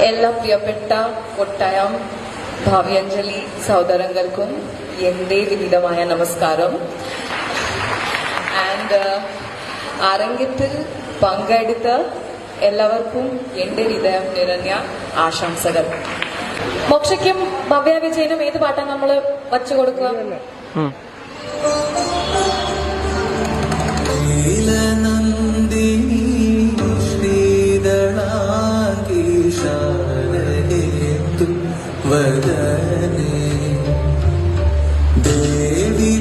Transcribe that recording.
എല്ലാ പ്രിയപ്പെട്ട കൊട്ടായം ഭാവ്യാഞ്ജലി സഹോദരങ്ങൾക്കും എന്റെ വിനീതമായ നമസ്കാരം. ആൻഡ് അരങ്ങത്തിൽ പങ്കെടുത്ത എല്ലാവർക്കും എന്റെ ഹൃദയം നിറഞ്ഞ ആശംസകൾ. മോക്ഷയ്ക്കും ഭവ്യ വിജയനും ഏത് പാട്ടാണ് നമ്മൾ വച്ചു കൊടുക്കുക? വദനേ ദേവി